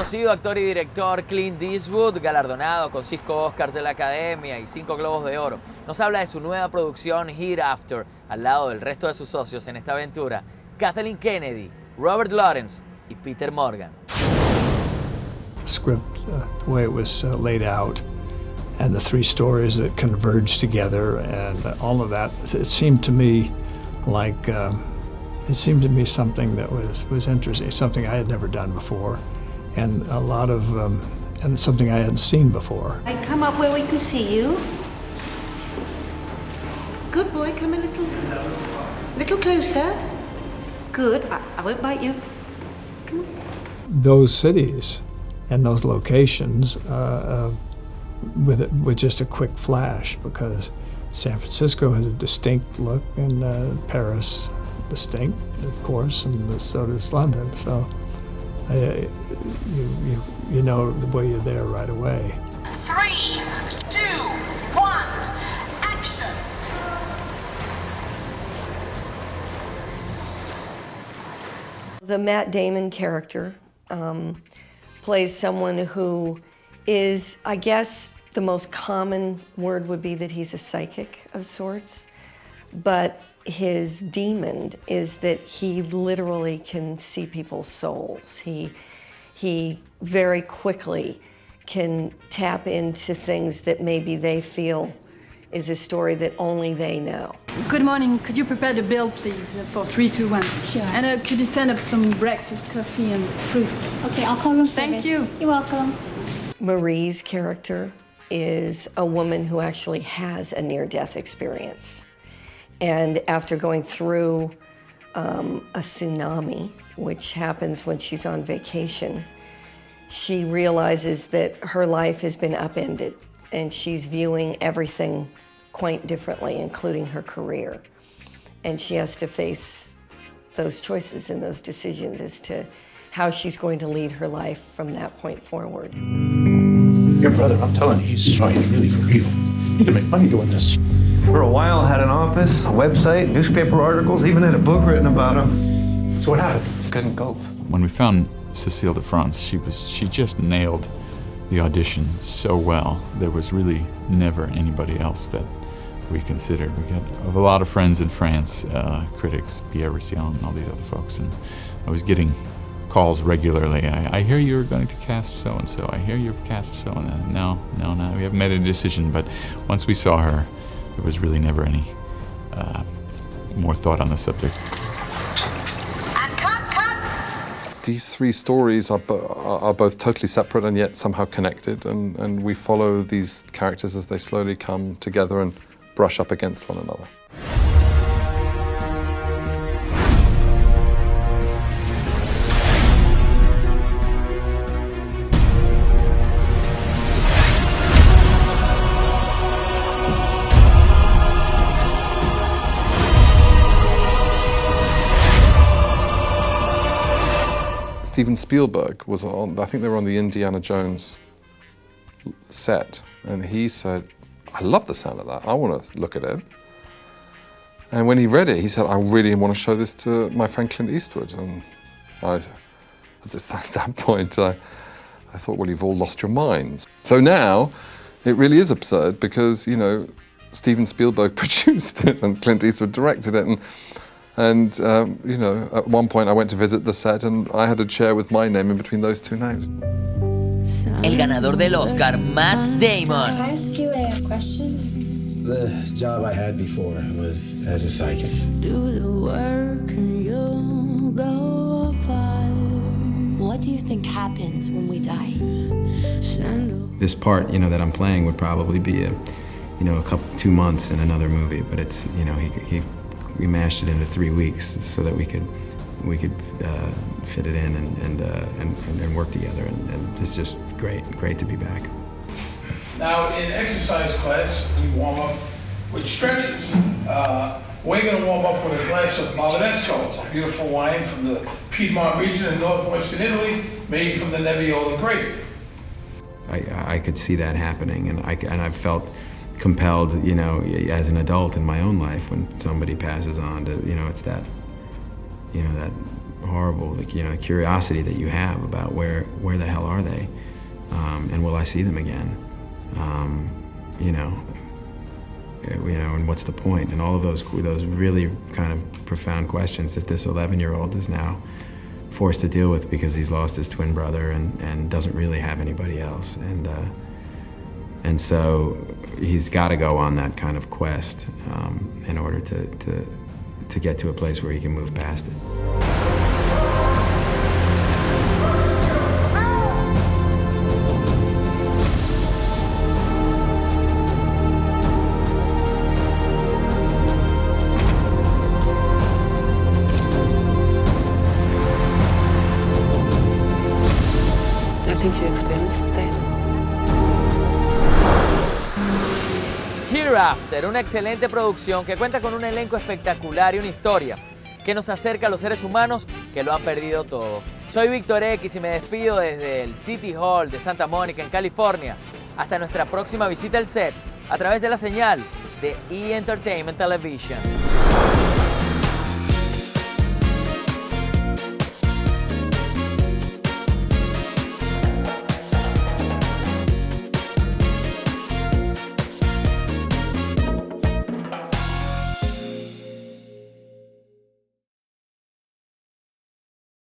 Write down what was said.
reconocido actor y director Clint Eastwood, galardonado con 5 Oscars de la Academia y 5 Globos de Oro, nos habla de su nueva producción HereAfter, al lado del resto de sus socios en esta aventura, Kathleen Kennedy, Robert Lawrence y Peter Morgan. The script, the way it was laid out, and the 3 stories that converged together, and all of that, it seemed to me like something that was interesting, something I had never done before, and a lot of and something I hadn't seen before. I come up where we can see you. Good boy, come a little closer. Good. I won't bite you. Come on. Those cities and those locations with just a quick flash, because San Francisco has a distinct look, and Paris distinct, of course, and so does London. So you know the way you're there right away. 3, 2, 1, action! The Matt Damon character plays someone who is, I guess, the most common word would be that he's a psychic of sorts, but his demon is that he literally can see people's souls. He very quickly can tap into things that maybe they feel is a story that only they know. Good morning. Could you prepare the bill, please, for 3, 2, 1? Sure. And could you send up some breakfast, coffee, and fruit? Okay, I'll call room service. Thank you. You're welcome. Marie's character is a woman who actually has a near-death experience. And after going through a tsunami, which happens when she's on vacation, she realizes that her life has been upended, and she's viewing everything quite differently, including her career. And she has to face those choices and those decisions as to how she's going to lead her life from that point forward. Your brother, I'm telling you, he's really for real. You can make money doing this. For a while, had an office, a website, newspaper articles, even had a book written about him. So what happened? Couldn't cope. When we found Cécile de France, she just nailed the audition so well. There was really never anybody else that we considered. We got a lot of friends in France, critics, Pierre Rousillon and all these other folks, and I was getting calls regularly. I hear you're going to cast so-and-so. I hear you've cast so-and-so. No, we haven't made a decision, but once we saw her, there was really never any more thought on the subject. These 3 stories are both totally separate and yet somehow connected, and we follow these characters as they slowly come together and brush up against one another. Steven Spielberg was on, I think they were on the Indiana Jones set, and he said, I love the sound of that, I want to look at it. And when he read it, he said, I really want to show this to my friend Clint Eastwood. And at that point, I thought, well, you've all lost your minds. So now, it really is absurd because, you know, Steven Spielberg produced it and Clint Eastwood directed it. And you know, at one point I went to visit the set and I had a chair with my name in between those 2 names. El ganador del Oscar, Matt Damon. Can I ask you a question? The job I had before was as a psychic. Do the work and you'll go far. What do you think happens when we die? This part, you know, that I'm playing would probably be a 2 months in another movie, but it's, you know, we mashed it into 3 weeks so that we could fit it in and work together, and it's just great to be back. Now in exercise class we warm up with stretches. We're going to warm up with a glass of Malvanesco, a beautiful wine from the Piedmont region in northwestern Italy, made from the Nebbiolo grape. I could see that happening, and I've felt compelled, you know, as an adult in my own life when somebody passes on to, you know, it's that, you know, that horrible, like, you know, the curiosity that you have about where the hell are they, and will I see them again, you know, and what's the point, and all of those really kind of profound questions that this 11-year-old is now forced to deal with because he's lost his twin brother and doesn't really have anybody else, and so he's got to go on that kind of quest in order to get to a place where he can move past it. I think you experienced that. HereAfter, una excelente producción que cuenta con un elenco espectacular y una historia que nos acerca a los seres humanos que lo han perdido todo. Soy Víctor X y me despido desde el City Hall de Santa Mónica, en California, hasta nuestra próxima visita al set a través de la señal de E! Entertainment Television.